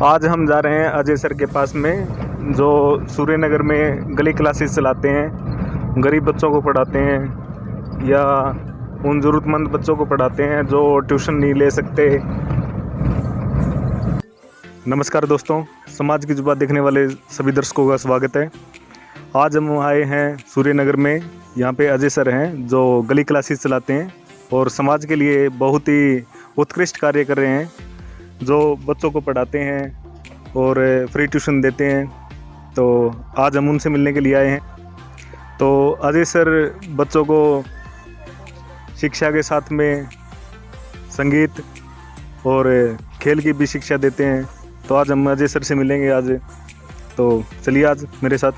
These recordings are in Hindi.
आज हम जा रहे हैं अजय सर के पास में, जो सूर्यनगर में गली क्लासेस चलाते हैं, गरीब बच्चों को पढ़ाते हैं या उन ज़रूरतमंद बच्चों को पढ़ाते हैं जो ट्यूशन नहीं ले सकते। नमस्कार दोस्तों, समाज की जुबान देखने वाले सभी दर्शकों का स्वागत है। आज हम आए हैं सूर्यनगर में। यहाँ पे अजय सर हैं जो गली क्लासेस चलाते हैं और समाज के लिए बहुत ही उत्कृष्ट कार्य कर रहे हैं, जो बच्चों को पढ़ाते हैं और फ्री ट्यूशन देते हैं। तो आज हम उनसे मिलने के लिए आए हैं। तो अजय सर बच्चों को शिक्षा के साथ में संगीत और खेल की भी शिक्षा देते हैं। तो आज हम अजय सर से मिलेंगे आज। तो चलिए आज मेरे साथ।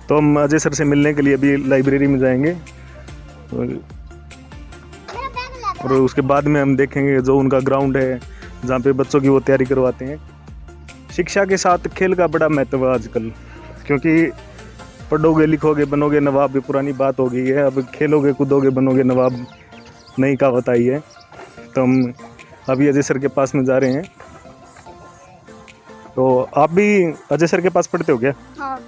तो हम अजय सर से मिलने के लिए अभी लाइब्रेरी में जाएंगे और उसके बाद में हम देखेंगे जो उनका ग्राउंड है जहाँ पे बच्चों की वो तैयारी करवाते हैं। शिक्षा के साथ खेल का बड़ा महत्व है आजकल, क्योंकि पढ़ोगे लिखोगे बनोगे नवाब भी पुरानी बात हो गई है। अब खेलोगे कूदोगे बनोगे नवाब नहीं कहावत आई है। तो हम अभी अजय सर के पास में जा रहे हैं। तो आप भी अजय सर के पास पढ़ते हो क्या? हाँ।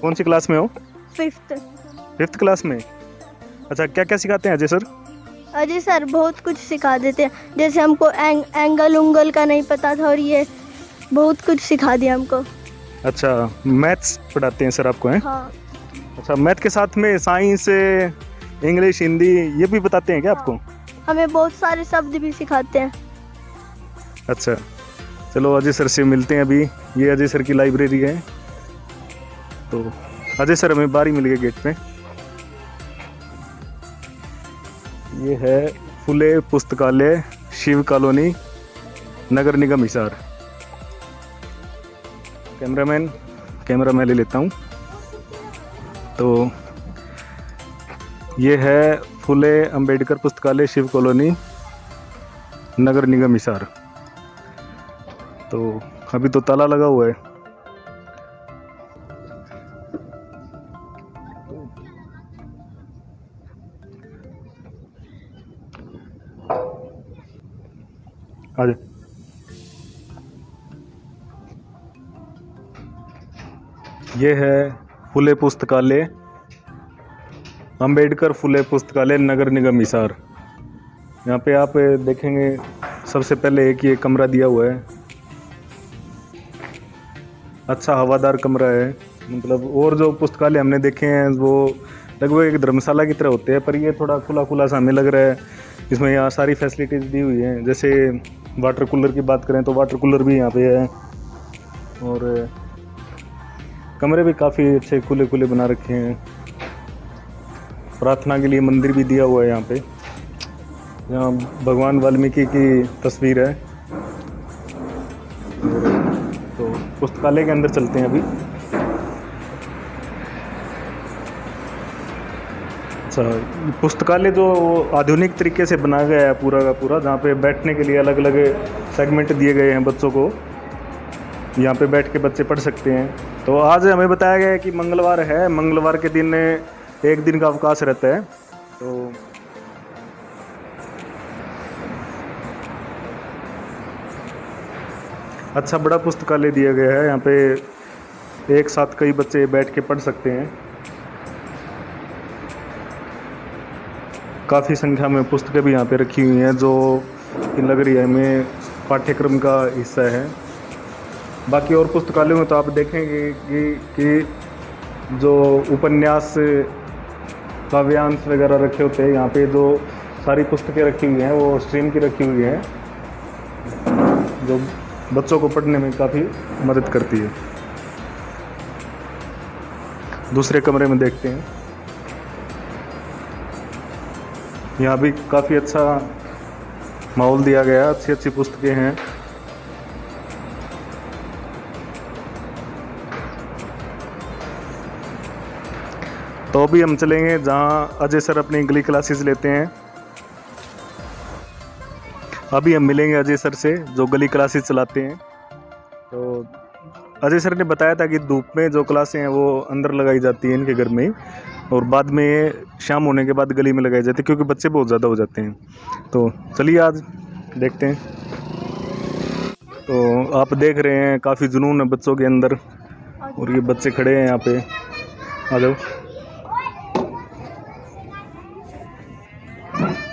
कौन सी क्लास में हो? फिफ्थ क्लास में। अच्छा, क्या क्या सिखाते हैं अजय सर? अजय सर बहुत कुछ सिखा देते हैं। जैसे हमको एंगल उंगल का नहीं पता था और ये बहुत कुछ सिखा दिया हमको। अच्छा, मैथ्स पढ़ाते हैं सर आपको हैं? हाँ। अच्छा, मैथ के साथ में साइंस, इंग्लिश, हिंदी ये भी बताते हैं क्या आपको? हमें बहुत सारे शब्द भी सिखाते हैं। अच्छा, चलो अजय सर से मिलते हैं अभी। ये अजय सर की लाइब्रेरी है। तो अजय सर हमें बारी मिल गई गेट पे। ये है फुले पुस्तकालय, शिव कॉलोनी, नगर निगम हिसार। कैमरा मैं ले लेता हूँ। तो ये है फुले अंबेडकर पुस्तकालय, शिव कॉलोनी, नगर निगम हिसार। तो अभी तो ताला लगा हुआ है। आजा। ये है फुले पुस्तकालय, अंबेडकर फुले पुस्तकालय, नगर निगम हिसार। यहाँ पे आप देखेंगे सबसे पहले एक ये कमरा दिया हुआ है। अच्छा हवादार कमरा है। मतलब और जो पुस्तकालय हमने देखे हैं वो लगभग एक धर्मशाला की तरह होते हैं, पर ये थोड़ा खुला खुला सा हमें लग रहा है। इसमें यहाँ सारी फैसिलिटीज़ दी हुई हैं। जैसे वाटर कूलर की बात करें तो वाटर कूलर भी यहाँ पे है, और कमरे भी काफ़ी अच्छे खुले खुले बना रखे हैं। प्रार्थना के लिए मंदिर भी दिया हुआ है यहाँ पे। यहाँ भगवान वाल्मीकि की तस्वीर है। तो पुस्तकालय के अंदर चलते हैं अभी। अच्छा, पुस्तकालय जो आधुनिक तरीके से बनाया गया है पूरा का पूरा, जहाँ पे बैठने के लिए अलग अलग सेगमेंट दिए गए हैं बच्चों को। यहाँ पे बैठ के बच्चे पढ़ सकते हैं। तो आज हमें बताया गया है कि मंगलवार है, मंगलवार के दिन एक दिन का अवकाश रहता है। तो अच्छा बड़ा पुस्तकालय दिया गया है। यहाँ पे एक साथ कई बच्चे बैठ के पढ़ सकते हैं। काफ़ी संख्या में पुस्तकें भी यहाँ पे रखी हुई हैं, जो लग रही है हमें पाठ्यक्रम का हिस्सा है। बाकी और पुस्तकालयों में तो आप देखेंगे कि जो उपन्यास, काव्यांश वगैरह रखे होते हैं, यहाँ पे जो सारी पुस्तकें रखी हुई हैं वो स्ट्रीम की रखी हुई हैं, जो बच्चों को पढ़ने में काफ़ी मदद करती है। दूसरे कमरे में देखते हैं। यहाँ भी काफ़ी अच्छा माहौल दिया गया, अच्छी अच्छी पुस्तकें हैं। तो अभी हम चलेंगे जहाँ अजय सर अपनी गली क्लासेस लेते हैं। अभी हम मिलेंगे अजय सर से जो गली क्लासेस चलाते हैं। तो अजय सर ने बताया था कि धूप में जो क्लासें हैं वो अंदर लगाई जाती हैं इनके घर में ही, और बाद में शाम होने के बाद गली में लगाई जाती है, क्योंकि बच्चे बहुत ज़्यादा हो जाते हैं। तो चलिए आज देखते हैं। तो आप देख रहे हैं काफ़ी जुनून है बच्चों के अंदर, और ये बच्चे खड़े हैं यहाँ पे। आ जाओ।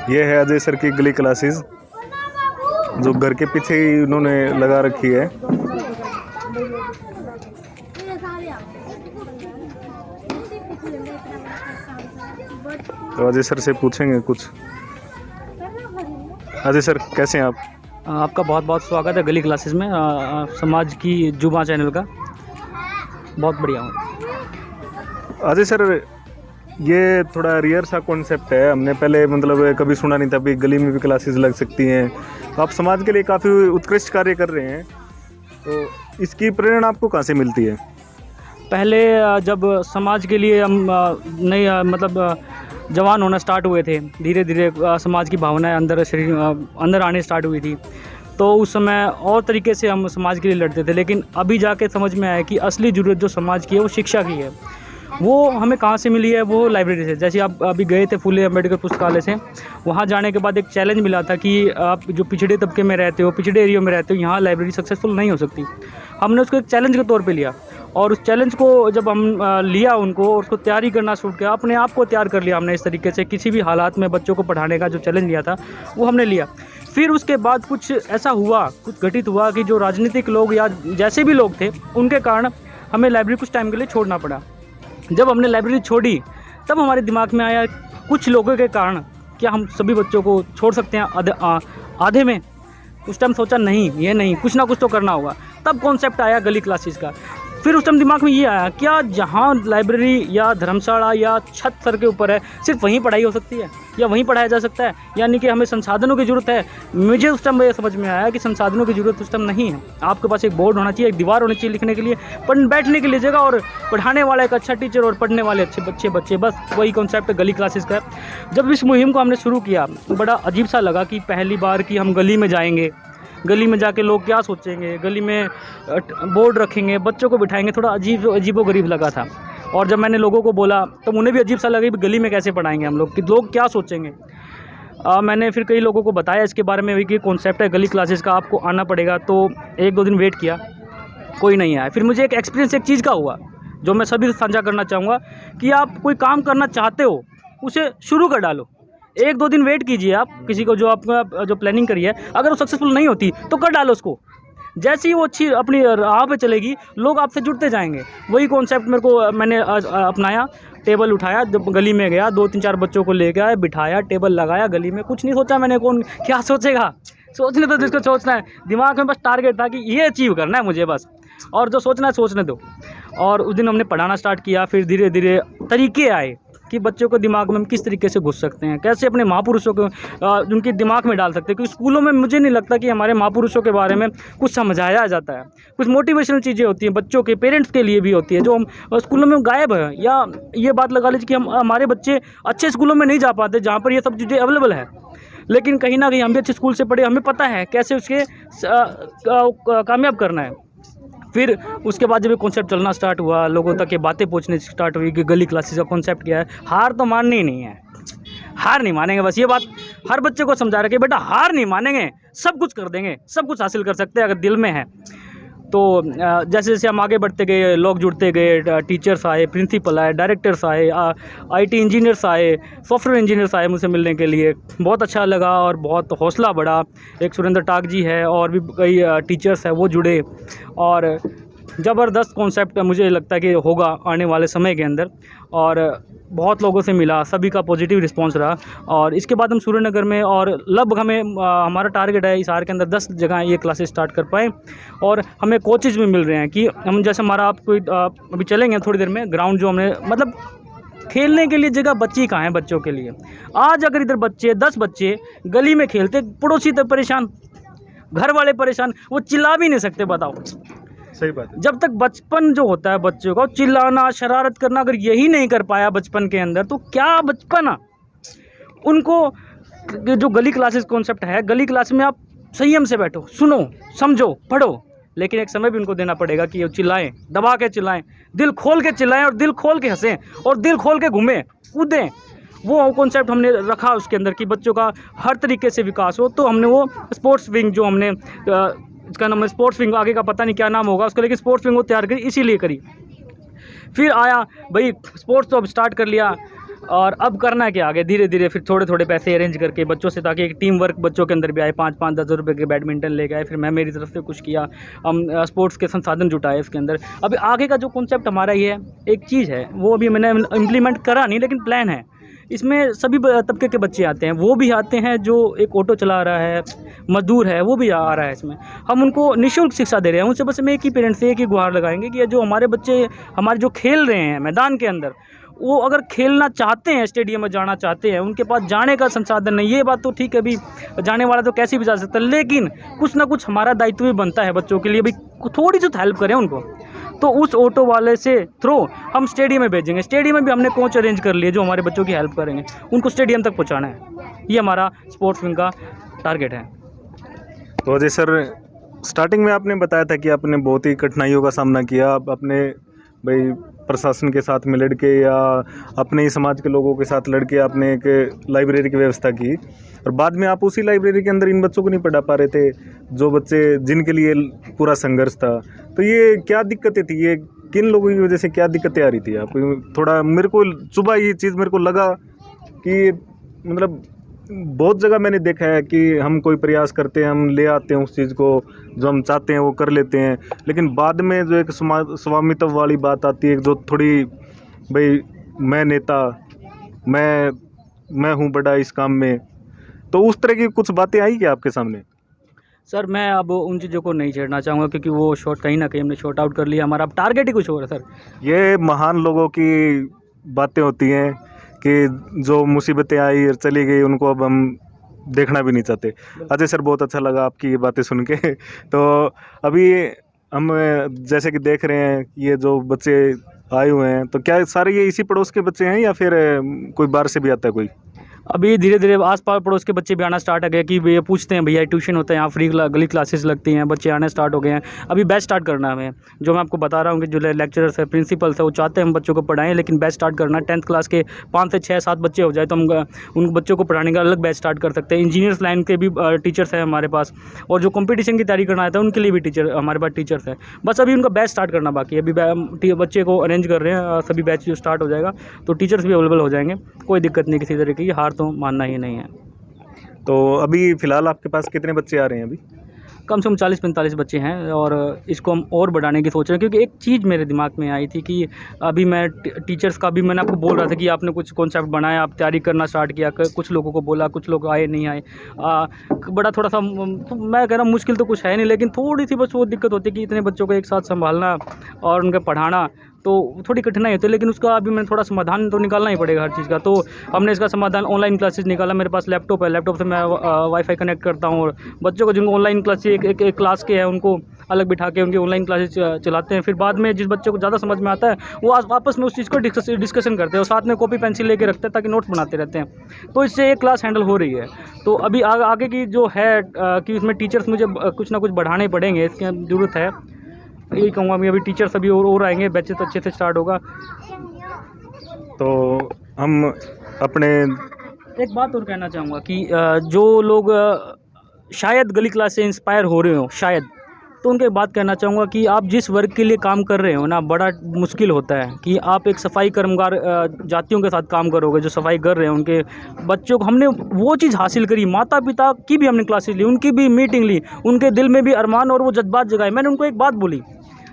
ये है अजय सर की गली क्लासेस, जो घर के पीछे ही उन्होंने लगा रखी है। तो अजय सर से पूछेंगे कुछ। अजय सर, कैसे हैं आप? आपका बहुत बहुत स्वागत है गली क्लासेस में, समाज की जुबा चैनल का। बहुत बढ़िया हूँ। अजय सर, ये थोड़ा रियर सा कॉन्सेप्ट है, हमने पहले मतलब कभी सुना नहीं था कि गली में भी क्लासेस लग सकती हैं। तो आप समाज के लिए काफ़ी उत्कृष्ट कार्य कर रहे हैं, तो इसकी प्रेरणा आपको कहाँ से मिलती है? पहले जब समाज के लिए हम नई मतलब जवान होना स्टार्ट हुए थे, धीरे धीरे समाज की भावनाएं अंदर आने स्टार्ट हुई थी, तो उस समय और तरीके से हम समाज के लिए लड़ते थे। लेकिन अभी जाके समझ में आया कि असली ज़रूरत जो समाज की है वो शिक्षा की है। वो हमें कहाँ से मिली है? वो लाइब्रेरी से। जैसे आप अभी गए थे फुले अम्बेडकर पुस्तकालय से, वहाँ जाने के बाद एक चैलेंज मिला था कि आप जो पिछड़े तबके में रहते हो, पिछड़े एरिया में रहते हो, यहाँ लाइब्रेरी सक्सेसफुल नहीं हो सकती। हमने उसको एक चैलेंज के तौर पे लिया, और उस चैलेंज को जब हम लिया उनको, और उसको तैयारी करना शुरू किया, अपने आप को तैयार कर लिया हमने इस तरीके से। किसी भी हालात में बच्चों को पढ़ाने का जो चैलेंज लिया था वो हमने लिया। फिर उसके बाद कुछ ऐसा हुआ, कुछ घटित हुआ कि जो राजनीतिक लोग या जैसे भी लोग थे, उनके कारण हमें लाइब्रेरी कुछ टाइम के लिए छोड़ना पड़ा। जब हमने लाइब्रेरी छोड़ी, तब हमारे दिमाग में आया कुछ लोगों के कारण क्या हम सभी बच्चों को छोड़ सकते हैं आधे में? उस टाइम सोचा नहीं, ये नहीं, कुछ ना कुछ तो करना होगा। तब कॉन्सेप्ट आया गली क्लासेस का। फिर उस टाइम दिमाग में ये आया, क्या जहाँ लाइब्रेरी या धर्मशाला या छत सर के ऊपर है, सिर्फ वहीं पढ़ाई हो सकती है या वहीं पढ़ाया जा सकता है? यानी कि हमें संसाधनों की ज़रूरत है। मुझे उस टाइम ये समझ में आया कि संसाधनों की ज़रूरत उस टाइम नहीं है। आपके पास एक बोर्ड होना चाहिए, एक दीवार होनी चाहिए लिखने के लिए, बैठने के लिए जगह, और पढ़ाने वाला एक अच्छा टीचर और पढ़ने वाले अच्छे बच्चे। बस वही कॉन्सेप्ट गली क्लासेस का। जब इस मुहिम को हमने शुरू किया तो बड़ा अजीब सा लगा कि पहली बार कि हम गली में जाएंगे, गली में जाके लोग क्या सोचेंगे, गली में बोर्ड रखेंगे, बच्चों को बिठाएंगे। थोड़ा अजीबोगरीब लगा था। और जब मैंने लोगों को बोला तो उन्हें भी अजीब सा लगा कि गली में कैसे पढ़ाएंगे हम लोग, कि लोग क्या सोचेंगे। मैंने फिर कई लोगों को बताया इसके बारे में कि कॉन्सेप्ट है गली क्लासेस का, आपको आना पड़ेगा। तो 1-2 दिन वेट किया, कोई नहीं आया। फिर मुझे एक एक्सपीरियंस एक चीज़ का हुआ जो मैं सभी से साझा करना चाहूँगा कि आप कोई काम करना चाहते हो, उसे शुरू कर डालो। 1-2 दिन वेट कीजिए आप, किसी को जो आपका जो प्लानिंग करी है, अगर वो सक्सेसफुल नहीं होती तो कर डालो उसको। जैसे ही वो अच्छी अपनी राह पे चलेगी, लोग आपसे जुड़ते जाएंगे। वही कॉन्सेप्ट मैंने अपनाया। टेबल उठाया, जब गली में गया, 2-3-4 बच्चों को ले गया, बिठाया, टेबल लगाया गली में। कुछ नहीं सोचा मैंने, कौन क्या सोचेगा, सोचने दो जिसको सोचना है। दिमाग में बस टारगेट था कि ये अचीव करना है मुझे बस, और जो सोचना है सोचने दो। और उस दिन हमने पढ़ाना स्टार्ट किया। फिर धीरे धीरे तरीके आए कि बच्चों को दिमाग में हम किस तरीके से घुस सकते हैं, कैसे अपने महापुरुषों को उनके दिमाग में डाल सकते हैं। क्योंकि स्कूलों में मुझे नहीं लगता कि हमारे महापुरुषों के बारे में कुछ समझाया जाता है। कुछ मोटिवेशनल चीज़ें होती हैं, बच्चों के पेरेंट्स के लिए भी होती है, जो हम स्कूलों में गायब है। या ये बात लगा लीजिए कि हमारे बच्चे अच्छे स्कूलों में नहीं जा पाते जहाँ पर ये सब चीज़ें अवेलेबल है। लेकिन कहीं ना कहीं हम भी अच्छे स्कूल से पढ़े, हमें पता है कैसे उसके कामयाब करना है। फिर उसके बाद जब ये कॉन्सेप्ट चलना स्टार्ट हुआ, लोगों तक ये बातें पहुंचने स्टार्ट हुई कि गली क्लासेस का कॉन्सेप्ट क्या है। हार तो माननी ही नहीं है, हार नहीं मानेंगे। बस ये बात हर बच्चे को समझा रहे कि बेटा हार नहीं मानेंगे, सब कुछ कर देंगे, सब कुछ हासिल कर सकते हैं अगर दिल में है तो। जैसे जैसे हम आगे बढ़ते गए, लोग जुड़ते गए, टीचर्स आए, प्रिंसिपल आए, डायरेक्टर्स आए, आईटी इंजीनियर्स आए, सॉफ्टवेयर इंजीनियर्स आए मुझसे मिलने के लिए। बहुत अच्छा लगा और बहुत हौसला बढ़ा। एक सुरेंद्र टाक जी है और भी कई टीचर्स हैं, वो जुड़े। और ज़बरदस्त कॉन्सेप्ट मुझे लगता है कि होगा आने वाले समय के अंदर। और बहुत लोगों से मिला, सभी का पॉजिटिव रिस्पांस रहा। और इसके बाद हम सूर्यनगर में, और लगभग हमारा टारगेट है इस आर के अंदर 10 जगह ये क्लासेस स्टार्ट कर पाएँ। और हमें कोचेज़ भी मिल रहे हैं कि हम जैसे हमारा आपको अभी चलेंगे थोड़ी देर में, ग्राउंड जो हमने मतलब खेलने के लिए जगह बच्ची कहाँ है बच्चों के लिए। आज अगर इधर बच्चे 10 बच्चे गली में खेलते, पड़ोसी तो परेशान, घर वाले परेशान, वो चिल्ला भी नहीं सकते। बताओ, सही बात है। जब तक बचपन जो होता है बच्चों का, चिल्लाना, शरारत करना, अगर यही नहीं कर पाया बचपन के अंदर, तो क्या बचपन उनको। जो गली क्लासेस कॉन्सेप्ट है, गली क्लास में आप संयम से बैठो, सुनो, समझो, पढ़ो, लेकिन एक समय भी उनको देना पड़ेगा कि वो चिल्लाएं, दबा के चिल्लाएं, दिल खोल के चिल्लाएं, और दिल खोल के हंसें, और दिल खोल के घूमें, कूदें। वो कॉन्सेप्ट हमने रखा उसके अंदर कि बच्चों का हर तरीके से विकास हो। तो हमने वो स्पोर्ट्स विंग जो हमने इसका नाम है स्पोर्ट्स विंग, आगे का पता नहीं क्या नाम होगा उसका, लेकिन स्पोर्ट्स विंग वो तैयार करी, इसीलिए करी। फिर आया भाई स्पोर्ट्स तो अब स्टार्ट कर लिया, और अब करना क्या आगे, धीरे धीरे फिर थोड़े थोड़े पैसे अरेंज करके बच्चों से, ताकि एक टीम वर्क बच्चों के अंदर भी आए। 5-5, 10 रुपये के बैडमिंटन लेके आए, फिर मैं मेरी तरफ से कुछ किया, हम स्पोर्ट्स के संसाधन जुटाए इसके अंदर। अभी आगे का जो कॉन्सेप्ट हमारा ये है, एक चीज़ है वो अभी मैंने इम्प्लीमेंट करा नहीं, लेकिन प्लान है। इसमें सभी तबके के बच्चे आते हैं, वो भी आते हैं जो एक ऑटो चला रहा है, मजदूर है, वो भी आ रहा है। इसमें हम उनको निःशुल्क शिक्षा दे रहे हैं। उनसे बस हम एक ही पेरेंट्स से एक ही गुहार लगाएंगे कि जो हमारे बच्चे हमारे जो खेल रहे हैं मैदान के अंदर, वो अगर खेलना चाहते हैं, स्टेडियम में जाना चाहते हैं, उनके पास जाने का संसाधन नहीं, ये बात तो ठीक है, अभी जाने वाला तो कैसे भी जा सकता है, लेकिन कुछ ना कुछ हमारा दायित्व भी बनता है बच्चों के लिए, भाई थोड़ी सी हेल्प करें उनको। तो उस ऑटो वाले से थ्रू हम स्टेडियम में भेजेंगे। स्टेडियम में भी हमने कोच अरेंज कर लिए जो हमारे बच्चों की हेल्प करेंगे, उनको स्टेडियम तक पहुँचाना है। ये हमारा स्पोर्ट्स विंग का टारगेट है। तो अजय सर, स्टार्टिंग में आपने बताया था कि आपने बहुत ही कठिनाइयों का सामना किया, आप अपने भाई प्रशासन के साथ में लड़के या अपने ही समाज के लोगों के साथ लड़के आपने एक लाइब्रेरी की व्यवस्था की, और बाद में आप उसी लाइब्रेरी के अंदर इन बच्चों को नहीं पढ़ा पा रहे थे जो बच्चे जिनके लिए पूरा संघर्ष था। तो ये क्या दिक्कतें थी, ये किन लोगों की वजह से क्या दिक्कतें आ रही थी आपको? थोड़ा मेरे को सुबह ये चीज़ मेरे को लगा कि मतलब बहुत जगह मैंने देखा है कि हम कोई प्रयास करते हैं, हम ले आते हैं उस चीज़ को, जो हम चाहते हैं वो कर लेते हैं, लेकिन बाद में जो एक स्वामित्व वाली बात आती है, जो थोड़ी भाई मैं नेता, मैं हूँ बड़ा इस काम में, तो उस तरह की कुछ बातें आई क्या आपके सामने? सर मैं अब उन चीज़ों को नहीं छेड़ना चाहूँगा, क्योंकि वो शॉर्ट कहीं ना कहीं हमने शॉर्ट आउट कर लिया, हमारा अब टारगेट ही कुछ और है सर। ये महान लोगों की बातें होती हैं कि जो मुसीबतें आई और चली गई उनको अब हम देखना भी नहीं चाहते। अजय सर, बहुत अच्छा लगा आपकी ये बातें सुन के। तो अभी हम जैसे कि देख रहे हैं ये जो बच्चे आए हुए हैं, तो क्या सारे ये इसी पड़ोस के बच्चे हैं या फिर कोई बाहर से भी आता है कोई? अभी धीरे धीरे आस पास पड़ोस के बच्चे भी आना स्टार्ट हो गए कि भैया पूछते हैं, भैया ट्यूशन होता है यहाँ, फ्री गली क्लासेस लगती हैं, बच्चे आने स्टार्ट हो गए हैं। अभी बैच स्टार्ट करना है हमें, जो मैं आपको बता रहा हूँ कि जो लेक्चरर्स है, प्रिंसिपल्स है, वो चाहते हैं हम बच्चों को पढ़ाएं, लेकिन बैच स्टार्ट करना है। 10th क्लास के 5 से 6-7 बच्चे हो जाए तो हम उन बच्चों को पढ़ाने का अलग बैच स्टार्ट कर सकते हैं। इंजीनियर्स लाइन के भी टीचर्स हैं हमारे पास, और जो कॉम्पिटिशन की तैयारी करना है उनके लिए भी हमारे पास टीचर्स हैं। बस अभी उनका बैच स्टार्ट करना बाकी है। अभी बच्चे को अरेंज कर रहे हैं, सभी बैच जो स्टार्ट हो जाएगा तो टीचर्स भी अवेलेबल हो जाएंगे, कोई दिक्कत नहीं किसी तरह की, हार तो मानना ही नहीं है। तो अभी फ़िलहाल आपके पास कितने बच्चे आ रहे हैं अभी? कम से कम 40-45 बच्चे हैं, और इसको हम और बढ़ाने की सोच रहे हैं, क्योंकि एक चीज़ मेरे दिमाग में आई थी कि अभी मैं टीचर्स का भी मैंने आपको बोल रहा था कि आपने कुछ कॉन्सेप्ट बनाया, आप तैयारी करना स्टार्ट किया, कुछ लोगों को बोला, कुछ लोग आए नहीं आए, बड़ा थोड़ा सा तो मैं कह रहा हूँ मुश्किल तो कुछ है नहीं, लेकिन थोड़ी सी बस वो दिक्कत होती है कि इतने बच्चों को एक साथ संभालना और उनका पढ़ाना, तो थोड़ी कठिनाई होती है। लेकिन उसका अभी मैंने थोड़ा समाधान तो निकालना ही पड़ेगा हर चीज़ का। तो हमने इसका समाधान ऑनलाइन क्लासेस निकाला। मेरे पास लैपटॉप है, लैपटॉप से मैं वाईफाई कनेक्ट करता हूँ, और बच्चों को जिनको ऑनलाइन क्लासेस एक क्लास के हैं उनको अलग बिठा के उनकी ऑनलाइन क्लासेस चलाते हैं। फिर बाद में जिस बच्चे को ज़्यादा समझ में आता है वो आपस में उस चीज़ को डिस्कशन करते हैं, और साथ में कॉपी पेंसिल लेके रखते हैं ताकि नोट्स बनाते रहते हैं। तो इससे एक क्लास हैंडल हो रही है। तो अभी आगे की जो है कि इसमें टीचर्स मुझे कुछ ना कुछ बढ़ाने पड़ेंगे, इसकी ज़रूरत है। यही कहूँगा मैं, अभी टीचर्स अभी और आएंगे, बैचेस अच्छे से स्टार्ट होगा। तो हम अपने एक बात और कहना चाहूँगा कि जो लोग शायद गली क्लास से इंस्पायर हो रहे हो शायद, तो उनके बात कहना चाहूँगा कि आप जिस वर्ग के लिए काम कर रहे हो ना, बड़ा मुश्किल होता है कि आप एक सफाई कर्मकार जातियों के साथ काम करोगे, जो सफाई कर रहे हैं उनके बच्चों को। हमने वो चीज़ हासिल करी, माता पिता की भी हमने क्लासेस ली, उनकी भी मीटिंग ली, उनके दिल में भी अरमान और वो जज्बात जगाए। मैंने उनको एक बात बोली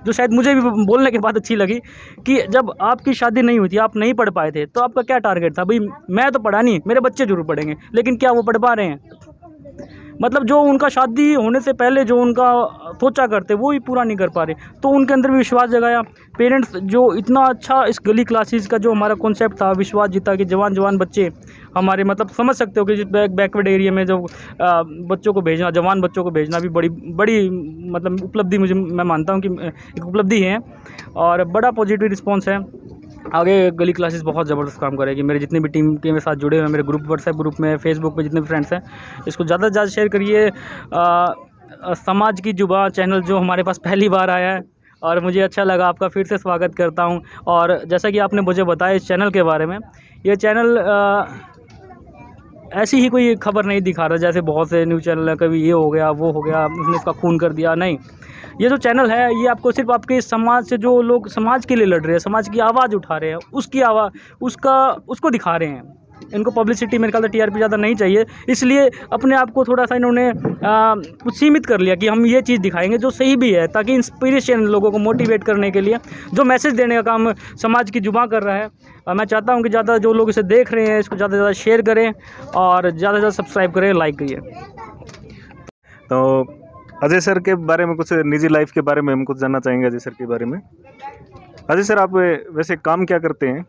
जो शायद मुझे भी बोलने के बाद अच्छी लगी, कि जब आपकी शादी नहीं हुई थी, आप नहीं पढ़ पाए थे, तो आपका क्या टारगेट था? भाई मैं तो पढ़ा नहीं, मेरे बच्चे जरूर पढ़ेंगे, लेकिन क्या वो पढ़ पा रहे हैं? मतलब जो उनका शादी होने से पहले जो उनका सोचा करते वो ही पूरा नहीं कर पा रहे। तो उनके अंदर भी विश्वास जगाया। पेरेंट्स जो इतना अच्छा इस गली क्लासेस का जो हमारा कॉन्सेप्ट था, विश्वास जीता कि जवान बच्चे हमारे, मतलब समझ सकते हो कि बैकवर्ड एरिया में जो बच्चों को भेजना, जवान बच्चों को भेजना भी बड़ी मतलब उपलब्धि, मैं मानता हूँ कि एक उपलब्धि है, और बड़ा पॉजिटिव रिस्पॉन्स है। आगे गली क्लासेस बहुत ज़बरदस्त काम करेगी। मेरे जितने भी टीम के मेरे साथ जुड़े हुए हैं, मेरे ग्रुप, व्हाट्सएप ग्रुप में, फेसबुक पे जितने भी फ्रेंड्स हैं, इसको ज़्यादा से ज़्यादा शेयर करिए। समाज की जुबान चैनल जो हमारे पास पहली बार आया है, और मुझे अच्छा लगा, आपका फिर से स्वागत करता हूं। और जैसा कि आपने मुझे बताया इस चैनल के बारे में, ये चैनल ऐसी ही कोई खबर नहीं दिखा रहा जैसे बहुत से न्यूज़ चैनल है, कभी ये हो गया वो हो गया, उसने इसका खून कर दिया। नहीं, ये जो चैनल है ये आपको सिर्फ आपके समाज से, जो लोग समाज के लिए लड़ रहे हैं, समाज की आवाज़ उठा रहे हैं, उसकी आवाज़ उसको दिखा रहे हैं। इनको पब्लिसिटी मेरे ख्याल से टीआरपी ज़्यादा नहीं चाहिए, इसलिए अपने आप को थोड़ा सा इन्होंने कुछ सीमित कर लिया कि हम ये चीज़ दिखाएंगे जो सही भी है, ताकि इंस्पिरेशन लोगों को मोटिवेट करने के लिए जो मैसेज देने का काम समाज की जुबां कर रहा है। मैं चाहता हूँ कि ज़्यादा जो लोग इसे देख रहे हैं इसको ज़्यादा से ज़्यादा शेयर करें और ज़्यादा से ज़्यादा सब्सक्राइब करें, लाइक करिए। तो अजय सर के बारे में कुछ निजी लाइफ के बारे में हम कुछ जानना चाहेंगे अजय सर के बारे में। अजय सर, आप वैसे काम क्या करते हैं?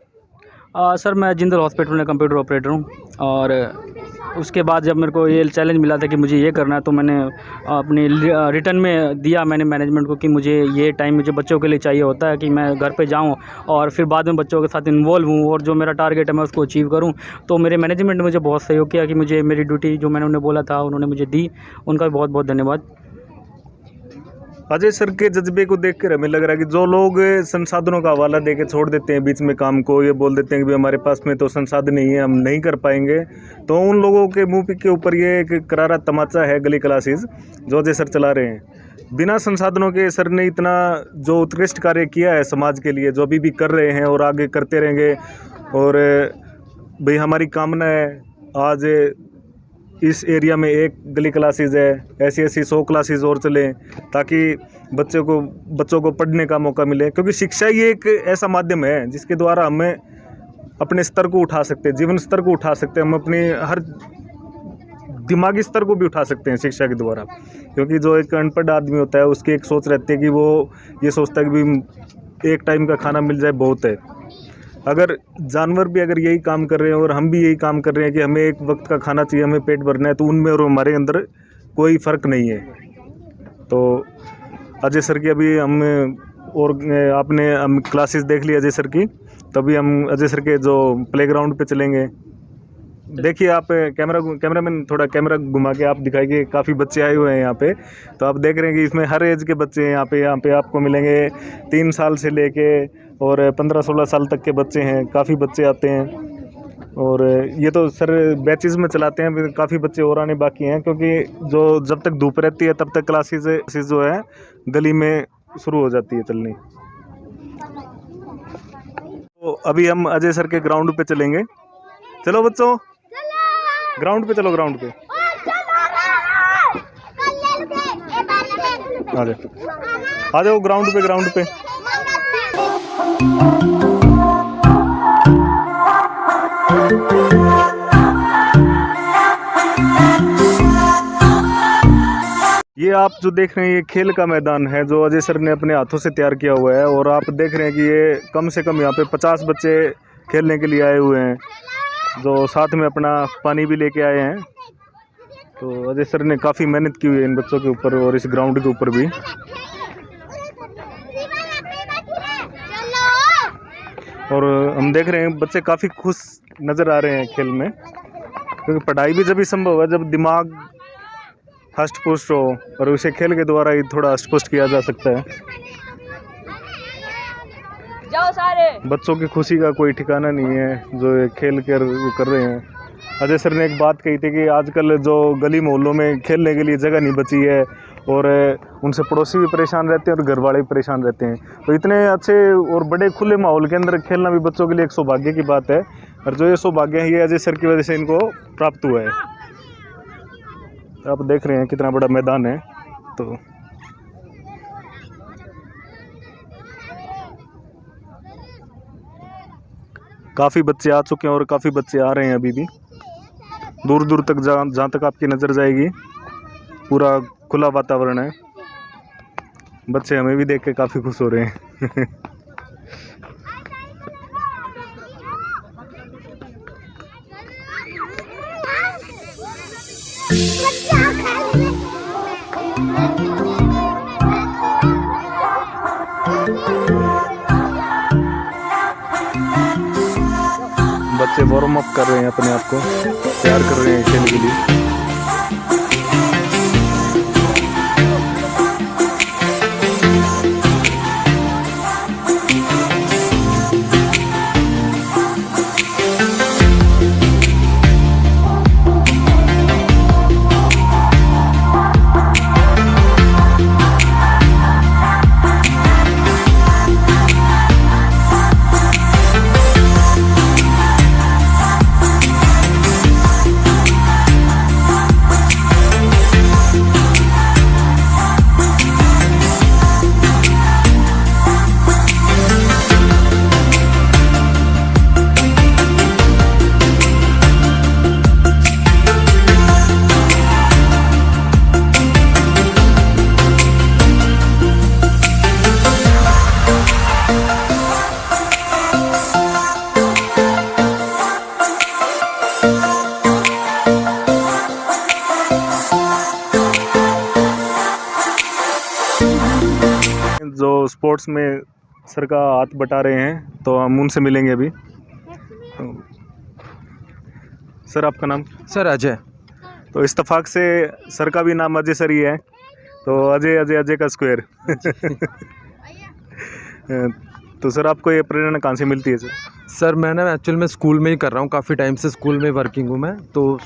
सर मैं जिंदल हॉस्पिटल में कंप्यूटर ऑपरेटर हूँ, और उसके बाद जब मेरे को ये चैलेंज मिला था कि मुझे ये करना है, तो मैंने अपनी रिटर्न में दिया मैंने मैनेजमेंट को कि मुझे ये टाइम मुझे बच्चों के लिए चाहिए होता है कि मैं घर पे जाऊँ और फिर बाद में बच्चों के साथ इन्वॉल्व हूँ और जो मेरा टारगेट है मैं उसको अचीव करूँ। तो मेरे मैनेजमेंट ने मुझे बहुत सहयोग किया कि मुझे मेरी ड्यूटी जो मैंने उन्हें बोला था उन्होंने मुझे दी, उनका बहुत बहुत धन्यवाद। अजय सर के जज्बे को देखकर हमें लग रहा है कि जो लोग संसाधनों का हवाला देके छोड़ देते हैं बीच में काम को, ये बोल देते हैं कि भी हमारे पास में तो संसाधन नहीं है, हम नहीं कर पाएंगे, तो उन लोगों के मुंह के ऊपर ये एक करारा तमाचा है गली क्लासेस जो अजय सर चला रहे हैं। बिना संसाधनों के सर ने इतना जो उत्कृष्ट कार्य किया है समाज के लिए, जो अभी भी कर रहे हैं और आगे करते रहेंगे। और भाई हमारी कामना है आज इस एरिया में एक गली क्लासेस है, ऐसी 100 क्लासेस और चलें, ताकि बच्चों को पढ़ने का मौका मिले। क्योंकि शिक्षा ही एक ऐसा माध्यम है जिसके द्वारा हमें अपने स्तर को उठा सकते हैं, जीवन स्तर को उठा सकते हैं, हम अपने हर दिमागी स्तर को भी उठा सकते हैं शिक्षा के द्वारा। क्योंकि जो एक अनपढ़ आदमी होता है उसकी एक सोच रहती है कि वो ये सोचता है कि भी एक टाइम का खाना मिल जाए बहुत है। अगर जानवर भी अगर यही काम कर रहे हैं और हम भी यही काम कर रहे हैं कि हमें एक वक्त का खाना चाहिए, हमें पेट भरना है, तो उनमें और हमारे अंदर कोई फ़र्क नहीं है। तो अजय सर की अभी हम क्लासेस देख ली अजय सर की, तभी हम अजय सर के जो प्लेग्राउंड पे चलेंगे। देखिए आप कैमरामैन थोड़ा कैमरा घुमा के आप दिखाइए, काफ़ी बच्चे आए हुए हैं यहाँ पे। तो आप देख रहे हैं कि इसमें हर एज के बच्चे हैं यहाँ पे आपको मिलेंगे। 3 साल से लेके और 15-16 साल तक के बच्चे हैं, काफ़ी बच्चे आते हैं। और ये तो सर बैचेस में चलाते हैं, काफ़ी बच्चे और आने बाकी हैं, क्योंकि जो जब तक धूप रहती है तब तक क्लासेस जो है गली में शुरू हो जाती है चलनी। तो अभी हम अजय सर के ग्राउंड पे चलेंगे। चलो बच्चों, ग्राउंड पे चलो, ग्राउंड पे आ जाओ, ग्राउंड पे। ये आप जो देख रहे हैं ये खेल का मैदान है जो अजय सर ने अपने हाथों से तैयार किया हुआ है। और आप देख रहे हैं कि ये कम से कम यहाँ पे 50 बच्चे खेलने के लिए आए हुए हैं, जो साथ में अपना पानी भी लेके आए हैं। तो अजय सर ने काफ़ी मेहनत की हुई है इन बच्चों के ऊपर और इस ग्राउंड के ऊपर भी। और हम देख रहे हैं बच्चे काफ़ी खुश नज़र आ रहे हैं खेल में, क्योंकि पढ़ाई भी जब ही संभव है जब दिमाग हष्ट पुष्ट हो, और उसे खेल के द्वारा ही थोड़ा हष्ट पुष्ट किया जा सकता है। जाओ सारे। बच्चों की खुशी का कोई ठिकाना नहीं है जो ये खेल कर रहे हैं। अजय सर ने एक बात कही थी कि आजकल जो गली मोहल्लों में खेलने के लिए जगह नहीं बची है, और उनसे पड़ोसी भी परेशान रहते हैं और घर वाले भी परेशान रहते हैं। तो इतने अच्छे और बड़े खुले माहौल के अंदर खेलना भी बच्चों के लिए एक सौभाग्य की बात है, और जो ये सौभाग्य है ये अजय सर की वजह से इनको प्राप्त हुआ है। आप देख रहे हैं कितना बड़ा मैदान है। तो काफ़ी बच्चे आ चुके हैं और काफ़ी बच्चे आ रहे हैं अभी भी। दूर दूर तक जहाँ तक आपकी नज़र जाएगी पूरा खुला वातावरण है। बच्चे हमें भी देख के काफ़ी खुश हो रहे हैं। बच्चे वार्म अप कर रहे हैं, अपने आप को तैयार कर रहे हैं खेल के लिए। जो स्पोर्ट्स में सर का हाथ बटा रहे हैं, तो हम उनसे मिलेंगे अभी। तो सर आपका नाम? सर अजय। तो इत्तेफाक से सर का भी नाम अजय सर ही है, तो अजय अजय अजय का स्क्वायर। तो सर आपको ये प्रेरणा कहाँ से मिलती है सर? सर मैं ना एक्चुअल में स्कूल में ही कर रहा हूँ, काफ़ी टाइम से स्कूल में वर्किंग हूँ मैं। तो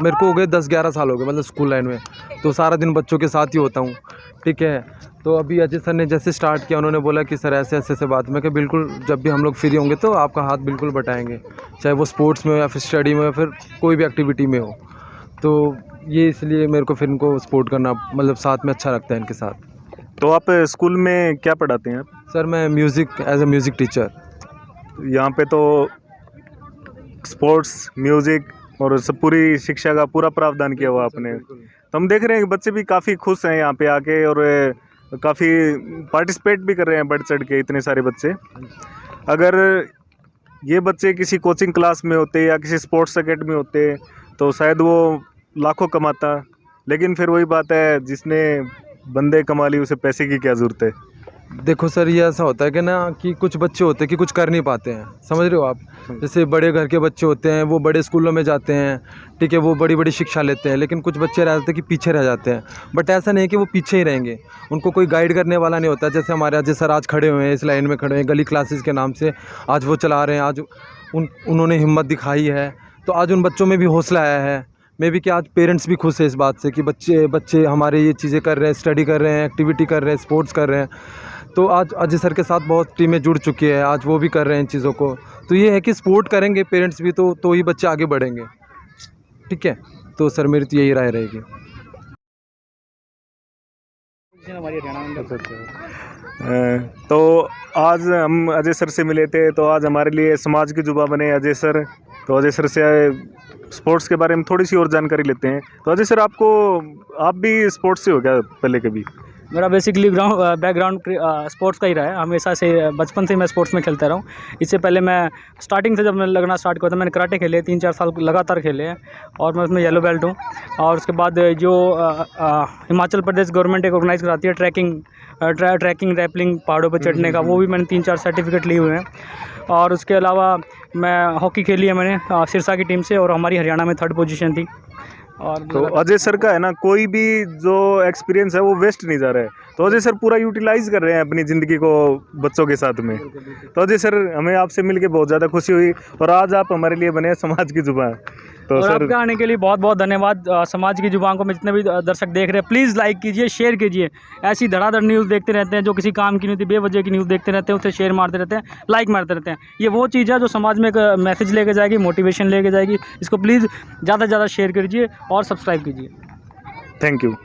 मेरे को हो गए 10-11 साल हो गए मतलब स्कूल लाइन में, तो सारा दिन बच्चों के साथ ही होता हूँ, ठीक है। तो अभी अजय सर ने जैसे स्टार्ट किया, उन्होंने बोला कि सर ऐसे ऐसे बात, मैं कि बिल्कुल जब भी हम लोग फ्री होंगे तो आपका हाथ बिल्कुल बटाएंगे, चाहे वो स्पोर्ट्स में हो या फिर स्टडी में या फिर कोई भी एक्टिविटी में हो। तो ये इसलिए मेरे को फिर इनको सपोर्ट करना मतलब साथ में अच्छा लगता है इनके साथ। तो आप स्कूल में क्या पढ़ाते हैं आप? सर मैं music as a music teacher. यहाँ पे तो स्पोर्ट्स, म्यूज़िक और सब पूरी शिक्षा का पूरा प्रावधान किया हुआ आपने। तो हम देख रहे हैं कि बच्चे भी काफ़ी खुश हैं यहाँ पे आके, और काफ़ी पार्टिसिपेट भी कर रहे हैं बढ़ चढ़ के, इतने सारे बच्चे। अगर ये बच्चे किसी कोचिंग क्लास में होते या किसी स्पोर्ट्स अकेडमी होते तो शायद वो लाखों कमाता, लेकिन फिर वही बात है, जिसने बंदे कमा ली उसे पैसे की क्या ज़रूरत है। देखो सर, ये ऐसा होता है कि ना कि कुछ बच्चे होते हैं कि कुछ कर नहीं पाते हैं, समझ रहे हो आप। जैसे बड़े घर के बच्चे होते हैं, वो बड़े स्कूलों में जाते हैं, ठीक है, वो बड़ी बड़ी शिक्षा लेते हैं, लेकिन कुछ बच्चे रह जाते हैं कि पीछे रह जाते हैं। बट ऐसा नहीं है कि वो पीछे ही रहेंगे, उनको कोई गाइड करने वाला नहीं होता। जैसे हमारे अजय सर आज खड़े हुए हैं, इस लाइन में खड़े हैं, गली क्लासेस के नाम से आज वो चला रहे हैं। आज उन्होंने हिम्मत दिखाई है, तो आज उन बच्चों में भी हौसला आया है। मे भी कि आज पेरेंट्स भी खुश है इस बात से कि बच्चे हमारे ये चीज़ें कर रहे हैं, स्टडी कर रहे हैं, एक्टिविटी कर रहे हैं, स्पोर्ट्स कर रहे हैं। तो आज अजय सर के साथ बहुत टीमें जुड़ चुकी है, आज वो भी कर रहे हैं इन चीज़ों को। तो ये है कि सपोर्ट करेंगे पेरेंट्स भी तो ही बच्चे आगे बढ़ेंगे, ठीक है। तो सर मेरी तो यही राय रहेगी। तो आज हम अजय सर से मिले थे, तो आज हमारे लिए समाज की जुबा बने अजय सर। तो अजय सर से स्पोर्ट्स के बारे में थोड़ी सी और जानकारी लेते हैं। तो अजय सर आप भी स्पोर्ट्स से हो क्या पहले कभी? मेरा बेसिकली बैकग्राउंड स्पोर्ट्स का ही रहा है, हमेशा से बचपन से मैं स्पोर्ट्स में खेलता रहा हूँ। इससे पहले मैं स्टार्टिंग से जब मैं लगना स्टार्ट किया था, मैंने कराटे खेले 3-4 साल लगातार खेले हैं, और मैं उसमें येलो बेल्ट हूँ। और उसके बाद जो हिमाचल प्रदेश गवर्नमेंट एक ऑर्गेनाइज़ कराती है ट्रैकिंग रैपलिंग पहाड़ों पर चढ़ने का, वो भी मैंने 3-4 सर्टिफिकेट लिए हुए हैं। और उसके अलावा मैं हॉकी खेली है मैंने सिरसा की टीम से, और हमारी हरियाणा में 3rd पोजीशन थी। और तो अजय सर का है ना, कोई भी जो एक्सपीरियंस है वो वेस्ट नहीं जा रहा है। तो अजय सर पूरा यूटिलाइज कर रहे हैं अपनी ज़िंदगी को बच्चों के साथ में। तो अजय सर, हमें आपसे मिलके बहुत ज़्यादा खुशी हुई, और आज आप हमारे लिए बने समाज की जुबान। तो और सर आपके आने के लिए बहुत बहुत धन्यवाद। समाज की जुबान को में जितने भी दर्शक देख रहे हैं, प्लीज़ लाइक कीजिए, शेयर कीजिए। ऐसी धड़ाधड़ न्यूज़ देखते रहते हैं जो किसी काम की नहीं होती, बेवजह की न्यूज़ देखते रहते हैं, उसे शेयर मारते रहते हैं, लाइक मारते रहते हैं। ये वो चीज़ है जो समाज में एक मैसेज लेके जाएगी, मोटिवेशन लेके जाएगी। इसको प्लीज़ ज़्यादा से ज़्यादा शेयर कीजिए और सब्सक्राइब कीजिए। Thank you.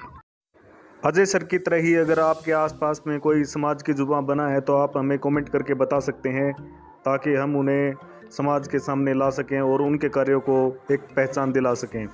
अजय सर की तरह ही अगर आपके आसपास में कोई समाज की जुबान बना है तो आप हमें कमेंट करके बता सकते हैं, ताकि हम उन्हें समाज के सामने ला सकें और उनके कार्यों को एक पहचान दिला सकें।